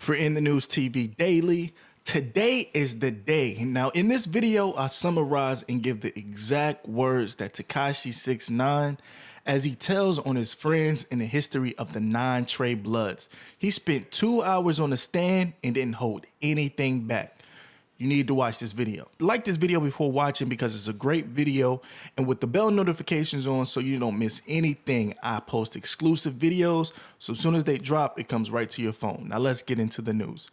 for In the News TV Daily. Today is the day. Now, in this video, I summarize and give the exact words that Tekashi 6ix9ine, as he tells on his friends in the history of the 9 Trey Bloods. He spent 2 hours on the stand and didn't hold anything back. You need to watch this video. Like this video before watching because it's a great video, and with the bell notifications on so you don't miss anything. I post exclusive videos, so as soon as they drop, it comes right to your phone. Now let's get into the news.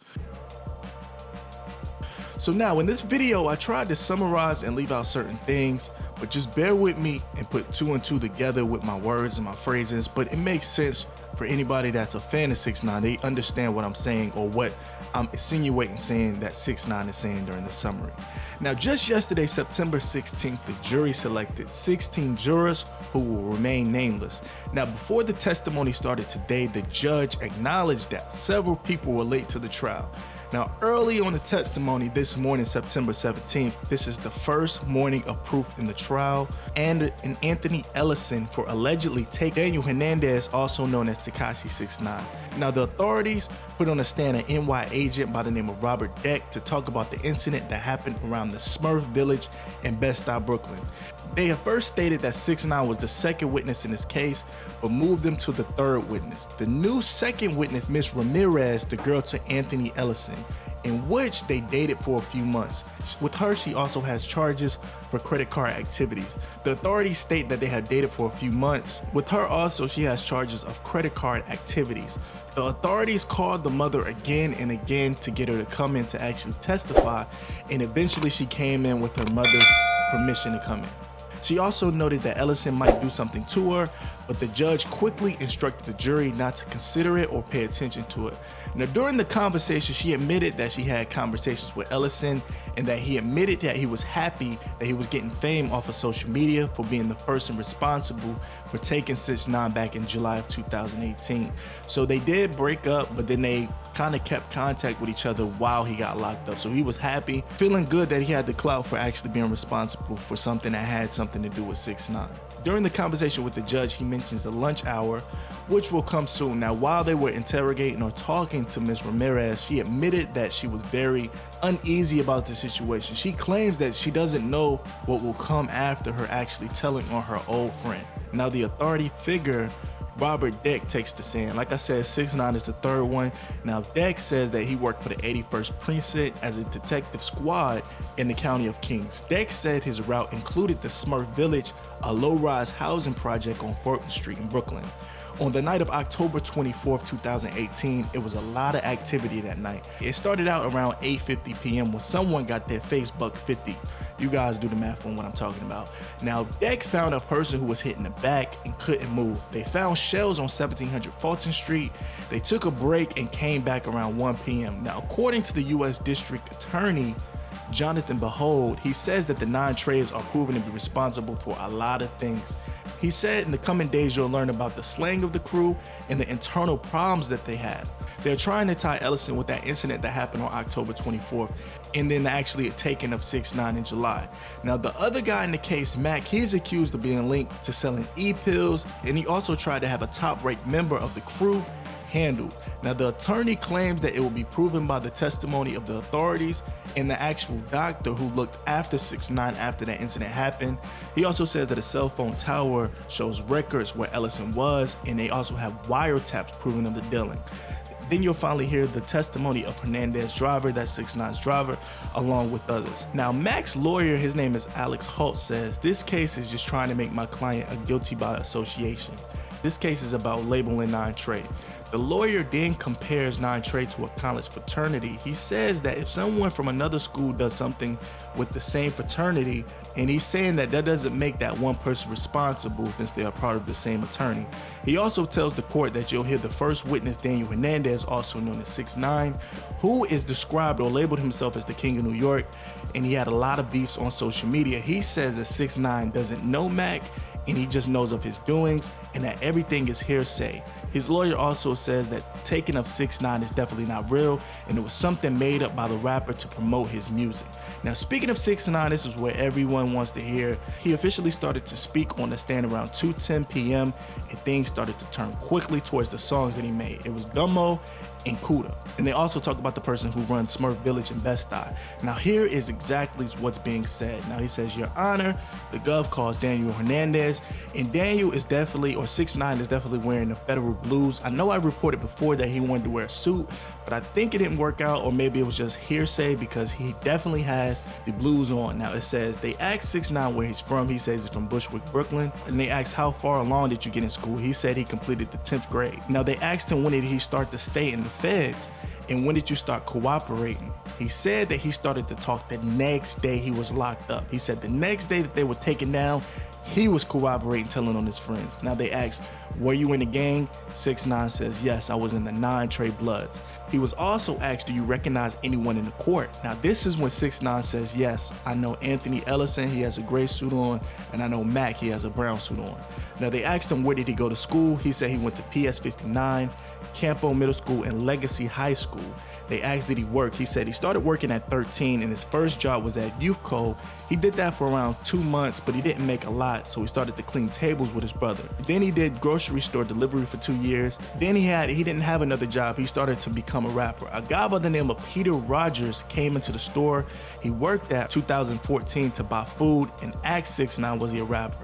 So now in this video, I tried to summarize and leave out certain things, but just bear with me and put 2 and 2 together with my words and my phrases. But it makes sense for anybody that's a fan of 6ix9ine. They understand what I'm saying or what I'm insinuating saying that 6ix9ine is saying during the summary. Now, just yesterday, September 16th, the jury selected 16 jurors who will remain nameless. Now, before the testimony started today, the judge acknowledged that several people were late to the trial. Now, early on the testimony this morning, September 17th, this is the first morning of proof in the trial, and Anthony Ellison for allegedly taking Daniel Hernandez, also known as Tekashi 6ix9ine. Now, the authorities put on the stand an NY agent by the name of Robert Deck to talk about the incident that happened around the Smurf Village in Bed-Stuy, Brooklyn. They had first stated that 6ix9ine was the second witness in this case, but moved them to the third witness. The new second witness, Miss Ramirez, the girl to Anthony Ellison, in which they dated for a few months. With her, she also has charges for credit card activities. The authorities state that they have dated for a few months. With her also, she has charges of credit card activities. The authorities called the mother again and again to get her to come in to actually testify, and eventually she came in with her mother's permission to come in. She also noted that Ellison might do something to her, but the judge quickly instructed the jury not to consider it or pay attention to it. Now, during the conversation, she admitted that she had conversations with Ellison and that he admitted that he was happy that he was getting fame off of social media for being the person responsible for taking 6ix9ine back in July of 2018. So they did break up, but then they kind of kept contact with each other while he got locked up. So he was happy, feeling good that he had the clout for actually being responsible for something that had something to do with 6ix9ine. During the conversation with the judge, he mentions the lunch hour, which will come soon. Now, while they were interrogating or talking to Ms. Ramirez, she admitted that she was very uneasy about the situation. She claims that she doesn't know what will come after her actually telling on her old friend. Now, the authority figure, Robert Deck, takes the stand. Like I said, 6ix9ine is the third one. Now, Deck says that he worked for the 81st Precinct as a detective squad in the county of Kings. Deck said his route included the Smurf Village, a low-rise housing project on 4th Street in Brooklyn. On the night of October 24th, 2018, it was a lot of activity that night. It started out around 8:50 p.m. when someone got their face buck 50. You guys do the math on what I'm talking about. Now, Deck found a person who was hit in the back and couldn't move. They found shells on 1700 Fulton Street. They took a break and came back around 1 p.m. Now, according to the U.S. District Attorney, Jonathan Behold, he says that the 9 Treys are proven to be responsible for a lot of things. He said in the coming days you'll learn about the slang of the crew and the internal problems that they have. They're trying to tie Ellison with that incident that happened on October 24th and then actually a taking of 6ix9ine in July. Now, the other guy in the case, Mac, he's accused of being linked to selling e-pills, and he also tried to have a top-ranked member of the crew handled. Now, the attorney claims that it will be proven by the testimony of the authorities and the actual doctor who looked after 6ix9ine after that incident happened. He also says that a cell phone tower shows records where Ellison was, and they also have wiretaps proving of the dealing. Then you'll finally hear the testimony of Hernandez driver, that's 6ix9ine's driver, along with others. Now, Mac's lawyer, his name is Alex Holt, says this case is just trying to make my client a guilty by association. This case is about labeling 9 Trey. The lawyer then compares 9 Trey to a college fraternity. He says that if someone from another school does something with the same fraternity, and he's saying that that doesn't make that one person responsible since they are part of the same attorney. He also tells the court that you'll hear the first witness, Daniel Hernandez, also known as 6ix9ine, who is described or labeled himself as the King of New York, and he had a lot of beefs on social media. He says that 6ix9ine doesn't know Mac, and he just knows of his doings, and that everything is hearsay. His lawyer also says that the taking of 6ix9ine is definitely not real, and it was something made up by the rapper to promote his music. Now, speaking of 6ix9ine, this is where everyone wants to hear. He officially started to speak on the stand around 2:10 p.m. and things started to turn quickly towards the songs that he made. It was Gummo and Kuda. And they also talk about the person who runs Smurf Village in Bed-Stuy. Now here is exactly what's being said. Now he says, Your Honor, the Gov calls Daniel Hernandez, and Daniel is definitely, or 6ix9ine is definitely wearing the federal blues. I know I reported before that he wanted to wear a suit, but I think it didn't work out, or maybe it was just hearsay because he definitely has the blues on. Now it says, they asked 6ix9ine where he's from. He says he's from Bushwick, Brooklyn. And they asked, how far along did you get in school? He said he completed the 10th grade. Now they asked him when did he start to stay in the feds, and when did you start cooperating? He said that he started to talk the next day he was locked up. He said the next day that they were taken down, he was cooperating, telling on his friends. Now they asked, were you in the gang? 6ix9ine says, yes, I was in the 9 Trey Bloods. He was also asked, do you recognize anyone in the court? Now this is when 6ix9ine says, yes, I know Anthony Ellison, he has a gray suit on, and I know Mac, he has a brown suit on. Now they asked him, where did he go to school? He said he went to PS 59, Campo Middle School, and Legacy High School. They asked, did he work? He said he started working at 13, and his first job was at Youth Co. He did that for around 2 months, but he didn't make a lot, so he started to clean tables with his brother. Then he did grocery store delivery for 2 years. Then he didn't have another job. He started to become a rapper. A guy by the name of Peter Rogers came into the store. He worked at 2014 to buy food and asked 6ix9ine was he a rapper.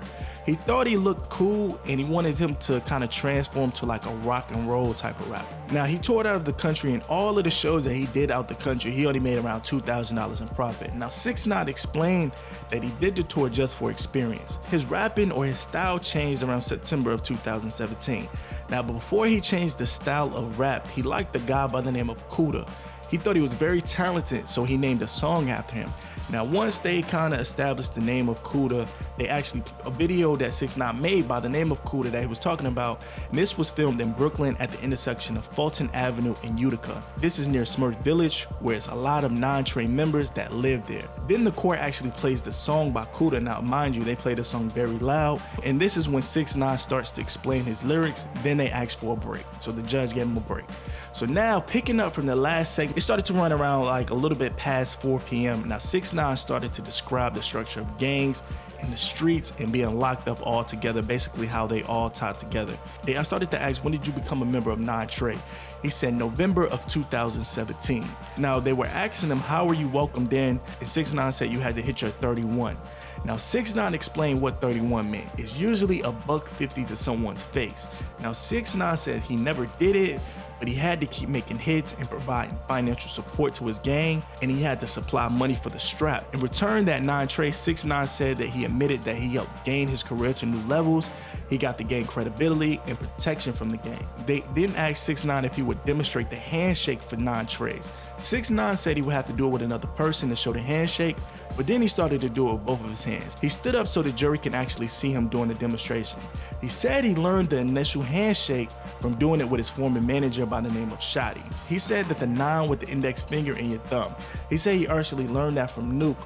He thought he looked cool and he wanted him to kind of transform to like a rock and roll type of rapper. Now he toured out of the country, and all of the shows that he did out the country, he only made around $2,000 in profit. Now 6ix9ine explained that he did the tour just for experience. His rapping or his style changed around September of 2017. Now before he changed the style of rap, he liked the guy by the name of Kuda. He thought he was very talented, so he named a song after him. Now, once they kind of established the name of Kuda, they actually, a video that 6ix9ine made by the name of Kuda that he was talking about, and this was filmed in Brooklyn at the intersection of Fulton Avenue and Utica. This is near Smurf Village, where it's a lot of 9 Trey members that live there. Then the court actually plays the song by Kuda. Now, mind you, they play the song very loud, and this is when 6ix9ine starts to explain his lyrics. Then they ask for a break, so the judge gave him a break. So now, picking up from the last segment, it started to run around like a little bit past 4 p.m. Now 6ix9ine started to describe the structure of gangs in the streets and being locked up all together, basically how they all tied together. I started to ask, when did you become a member of 9 Trey? He said November of 2017. Now they were asking him, how were you welcomed in? And 6ix9ine said you had to hit your 31. Now 6ix9ine explained what 31 meant. It's usually $1.50 to someone's face. Now 6ix9ine says he never did it, but he had to keep making hits and providing financial support to his gang, and he had to supply money for the strap. In return, that 9 Trey, 6ix9ine said that he admitted that he helped gain his career to new levels. He got the gang credibility and protection from the gang. They then asked 6ix9ine if he would demonstrate the handshake for 9 Treys. 6ix9ine said he would have to do it with another person to show the handshake, but then he started to do it with both of his hands. He stood up so the jury can actually see him doing the demonstration. He said he learned the initial handshake from doing it with his former manager by the name of Shotty. He said that the 9 with the index finger and your thumb. He said he actually learned that from Nuke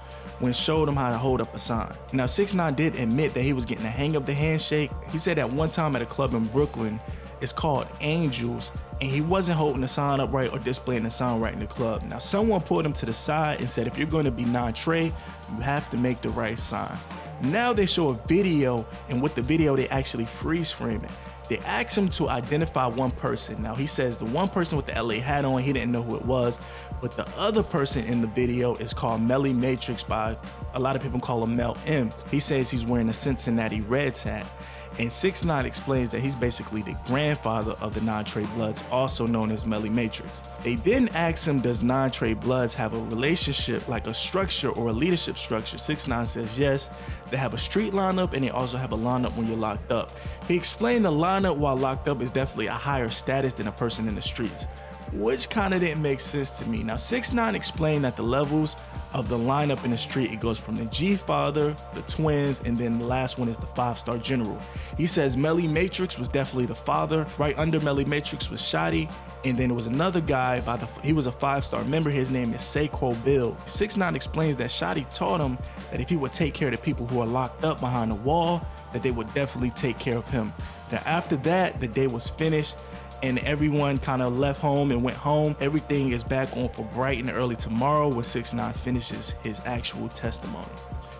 when showed him how to hold up a sign. Now 6ix9ine did admit that he was getting the hang of the handshake. He said at one time at a club in Brooklyn, it's called Angels, and he wasn't holding the sign up right or displaying the sign right in the club. Now someone pulled him to the side and said, if you're going to be 9 Trey, you have to make the right sign. Now they show a video, and with the video they actually freeze frame it. They asked him to identify one person. Now he says the one person with the LA hat on, he didn't know who it was, but the other person in the video is called Melly Matrix, by a lot of people call him Mel M. He says he's wearing a Cincinnati Reds hat. And 6ix9ine explains that he's basically the grandfather of the 9 Trey Bloods, also known as Melly Matrix. They then asked him, does 9 Trey Bloods have a relationship, like a structure or a leadership structure? 6ix9ine says yes. They have a street lineup, and they also have a lineup when you're locked up. He explained the lineup while locked up is definitely a higher status than a person in the streets, which kind of didn't make sense to me. Now 6ix9ine explained that the levels of the lineup in the street, it goes from the G-Father, the Twins, and then the last one is the 5-star General. He says Melly Matrix was definitely the father. Right under Melly Matrix was Shotty, And then there was another guy he was a 5-star member. His name is Saquo Bill. 6ix9ine explains that Shotty taught him that if he would take care of the people who are locked up behind the wall, that they would definitely take care of him. Now after that, the day was finished and everyone kind of left home and went home. Everything is back on for bright and early tomorrow when 6ix9ine finishes his actual testimony.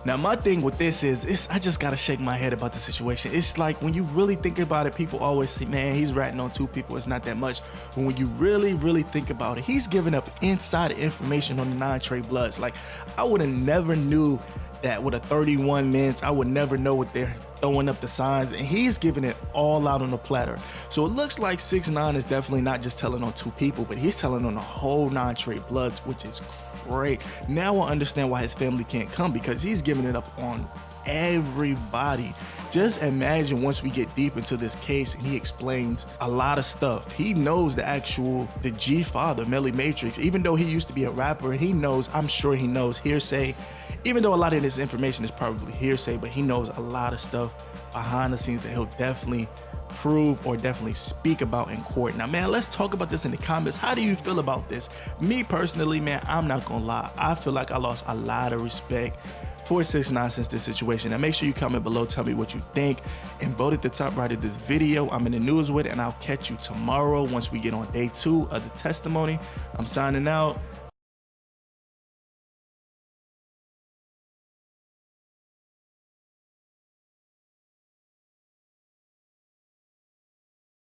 Now my thing with this is, I just gotta shake my head about the situation. It's like when you really think about it, people always say, man, he's ratting on 2 people, it's not that much. But when you really think about it, he's giving up insider information on the 9 Trey Bloods. Like, I would have never knew that with a 31 minutes, I would never know what they're throwing up the signs, and he's giving it all out on the platter. So it looks like 6ix9ine is definitely not just telling on 2 people, but he's telling on the whole 9 Trey Bloods, which is great. Now I understand why his family can't come, because he's giving it up on everybody. Just imagine once we get deep into this case and he explains a lot of stuff. He knows the G father, Melly Matrix. Even though he used to be a rapper, he knows, I'm sure he knows hearsay, even though a lot of this information is probably hearsay, but he knows a lot of stuff behind the scenes that he'll definitely prove or definitely speak about in court. Now, man, let's talk about this in the comments. How do you feel about this? Me personally, man, I'm not gonna lie, I feel like I lost a lot of respect for 6ix9ine since this situation. Now make sure you comment below, tell me what you think, and vote at the top right of this video. I'm in the news with it, and I'll catch you tomorrow once we get on day 2 of the testimony. I'm signing out.